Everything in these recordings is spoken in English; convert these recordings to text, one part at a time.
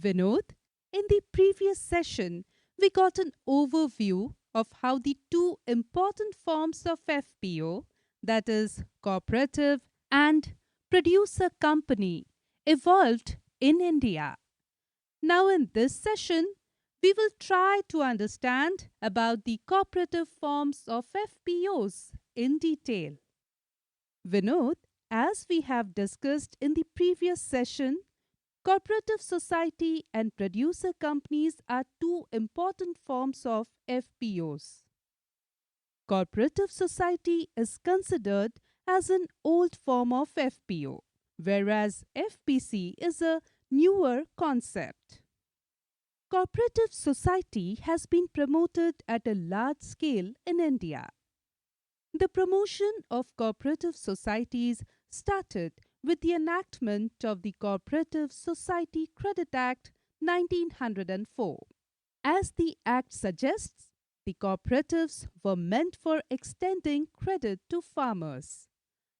Vinod, in the previous session, we got an overview of how the two important forms of FPO, that is, cooperative and producer company, evolved in India. Now, in this session, we will try to understand about the cooperative forms of FPOs in detail. Vinod, as we have discussed in the previous session, cooperative society and producer companies are two important forms of FPOs. Cooperative society is considered as an old form of FPO, whereas FPC is a newer concept. Cooperative society has been promoted at a large scale in India. The promotion of cooperative societies started with the enactment of the Cooperative Society Credit Act 1904. As the Act suggests, the cooperatives were meant for extending credit to farmers.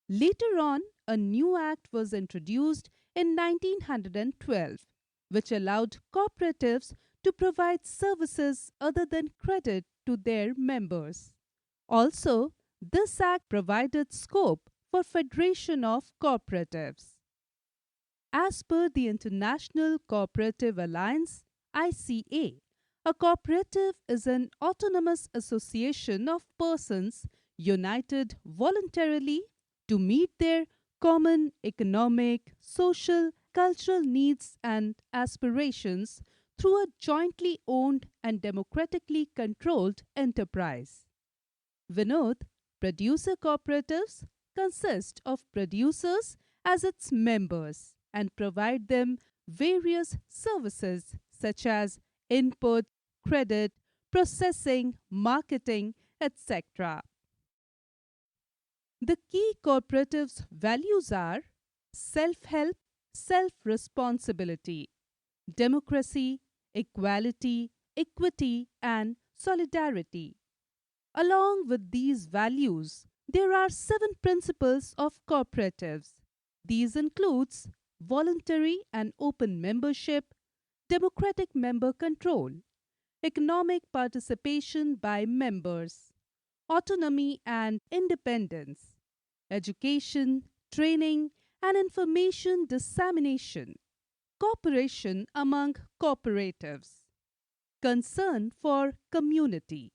Later on, a new act was introduced in 1912, which allowed cooperatives to provide services other than credit to their members. Also, this act provided scope for federation of cooperatives. As per the International Cooperative Alliance (ICA), a cooperative is an autonomous association of persons united voluntarily to meet their common economic, social, cultural needs and aspirations through a jointly owned and democratically controlled enterprise. Vinod, producer cooperatives consist of producers as its members and provide them various services such as input, credit, processing, marketing, etc. The key cooperatives' values are self-help, self-responsibility, democracy, equality, equity, and solidarity. Along with these values, there are 7 principles of cooperatives. These includes voluntary and open membership, democratic member control, economic participation by members, autonomy and independence, education, training, and information dissemination, cooperation among cooperatives, concern for community.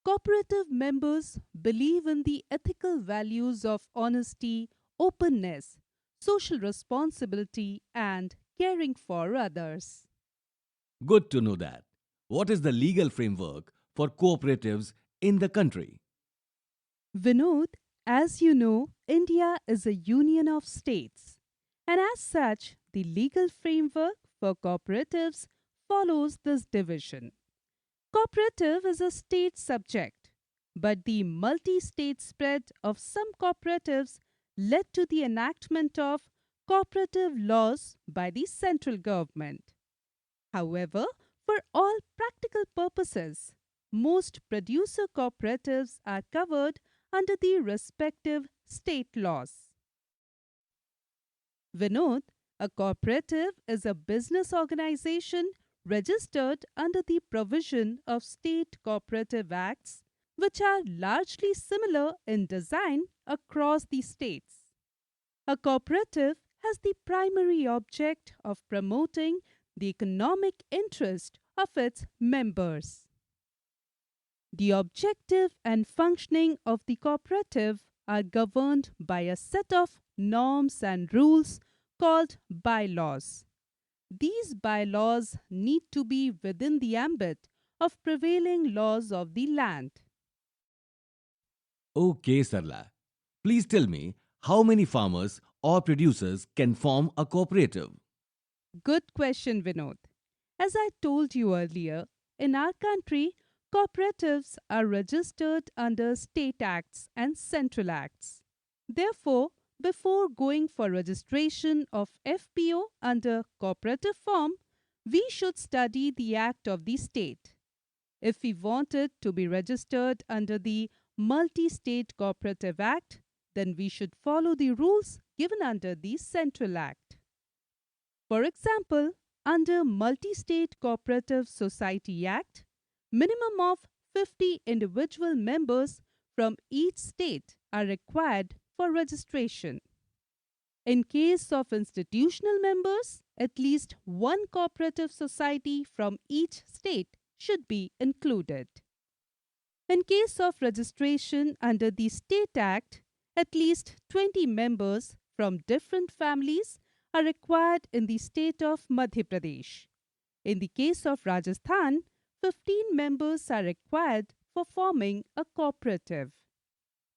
Cooperative members believe in the ethical values of honesty, openness, social responsibility, and caring for others. Good to know that. What is the legal framework for cooperatives in the country? Vinod, as you know, India is a union of states, and as such, the legal framework for cooperatives follows this division. Cooperative is a state subject, but the multi state spread of some cooperatives led to the enactment of cooperative laws by the central government. However, for all practical purposes, most producer cooperatives are covered under the respective state laws. Vinod, a cooperative is a business organization registered under the provision of state cooperative acts, which are largely similar in design across the states. A cooperative has the primary object of promoting the economic interest of its members. The objective and functioning of the cooperative are governed by a set of norms and rules called bylaws. These bylaws need to be within the ambit of prevailing laws of the land. Okay, Sarla. Please tell me how many farmers or producers can form a cooperative? Good question, Vinod. As I told you earlier, in our country, cooperatives are registered under state acts and central acts. Therefore, before going for registration of FPO under cooperative form, we should study the act of the state. If we want it to be registered under the Multi State Cooperative Act, then we should follow the rules given under the Central Act. For example, under Multi-State Cooperative Society Act, minimum of 50 individual members from each state are required for registration. In case of institutional members, at least one cooperative society from each state should be included. In case of registration under the State Act, at least 20 members from different families are required in the state of Madhya Pradesh. In the case of Rajasthan, 15 members are required for forming a cooperative.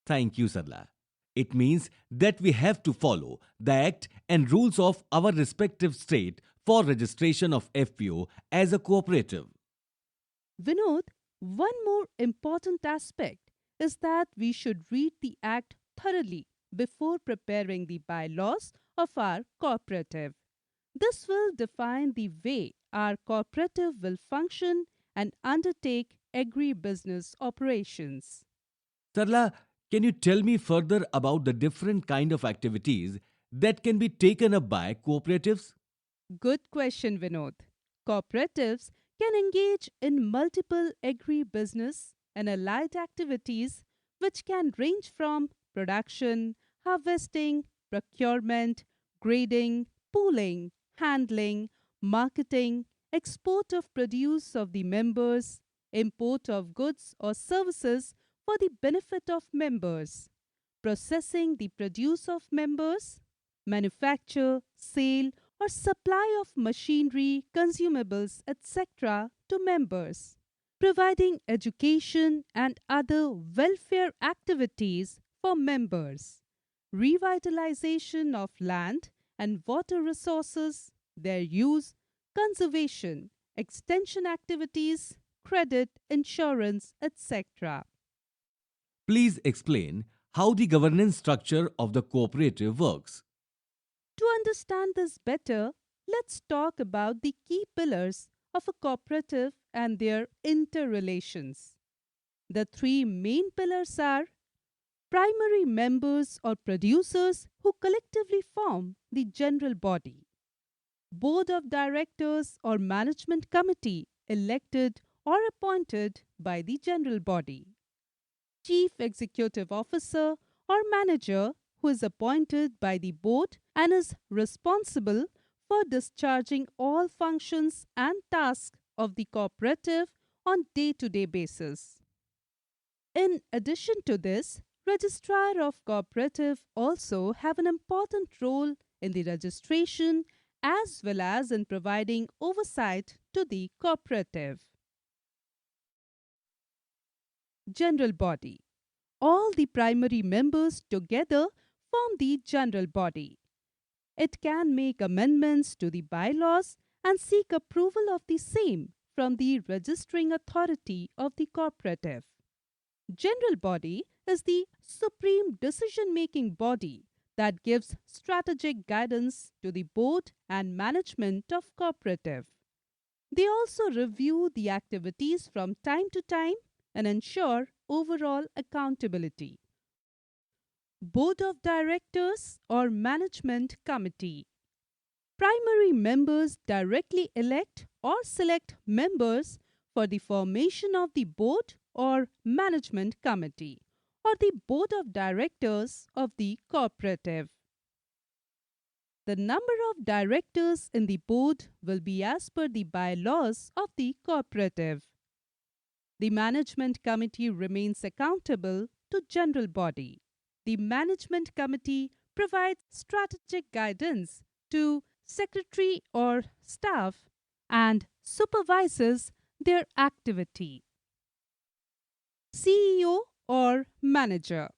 Thank you, Sarla. It means that we have to follow the Act and rules of our respective state for registration of FPO as a cooperative. Vinod, one more important aspect is that we should read the Act thoroughly before preparing the bylaws of our cooperative. This will define the way our cooperative will function and undertake agri-business operations. Sarla, can you tell me further about the different kind of activities that can be taken up by cooperatives? Good question, Vinod. Cooperatives can engage in multiple agri-business and allied activities which can range from production, harvesting, procurement, grading, pooling, handling, marketing, export of produce of the members, import of goods or services for the benefit of members, processing the produce of members, manufacture, sale, or supply of machinery, consumables, etc. to members, providing education and other welfare activities for members, revitalization of land and water resources, their use, conservation, extension activities, credit, insurance, etc. Please explain how the governance structure of the cooperative works. To understand this better, let's talk about the key pillars of a cooperative and their interrelations. The three main pillars are primary members or producers who collectively form the general body, board of directors or management committee elected or appointed by the general body, chief executive officer or manager who is appointed by the board and is responsible for discharging all functions and tasks of the cooperative on day-to-day basis. In addition to this, registrar of cooperative also have an important role in the registration as well as in providing oversight to the cooperative. General body. All the primary members together form the general body. It can make amendments to the bylaws and seek approval of the same from the registering authority of the cooperative. General body is the supreme decision-making body that gives strategic guidance to the board and management of cooperative. They also review the activities from time to time and ensure overall accountability. Board of Directors or Management Committee. Primary members directly elect or select members for the formation of the board or management committee or the board of directors of the cooperative. The number of directors in the board will be as per the bylaws of the cooperative. The management committee remains accountable to general body. The management committee provides strategic guidance to secretary or staff and supervises their activity. CEO or manager.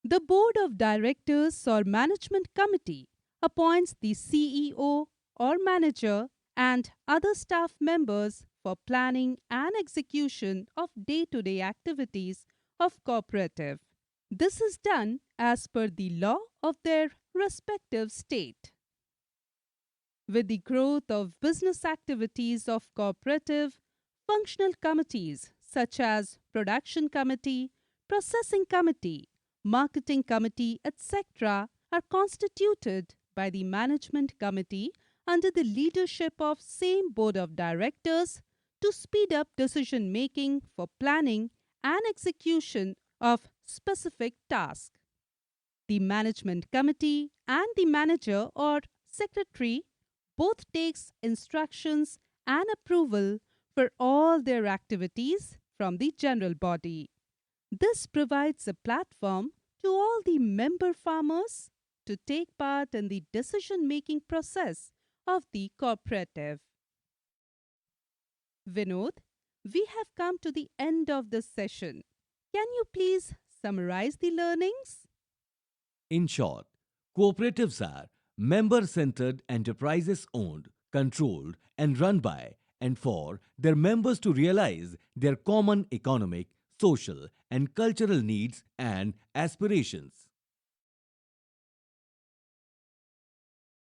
The board of directors or management committee appoints the CEO or manager and other staff members for planning and execution of day-to-day activities of cooperative. This is done as per the law of their respective state. With the growth of business activities of cooperative, functional committees such as production committee, processing committee, marketing committee, etc. are constituted by the management committee under the leadership of same board of directors to speed up decision making for planning and execution of specific tasks. The management committee and the manager or secretary both takes instructions and approval for all their activities from the general body. This provides a platform to all the member farmers to take part in the decision making process of the cooperative. Vinod, we have come to the end of this session. Can you please summarize the learnings? In short, cooperatives are member centered enterprises owned, controlled, and run by and for their members to realize their common economic, social, and cultural needs and aspirations.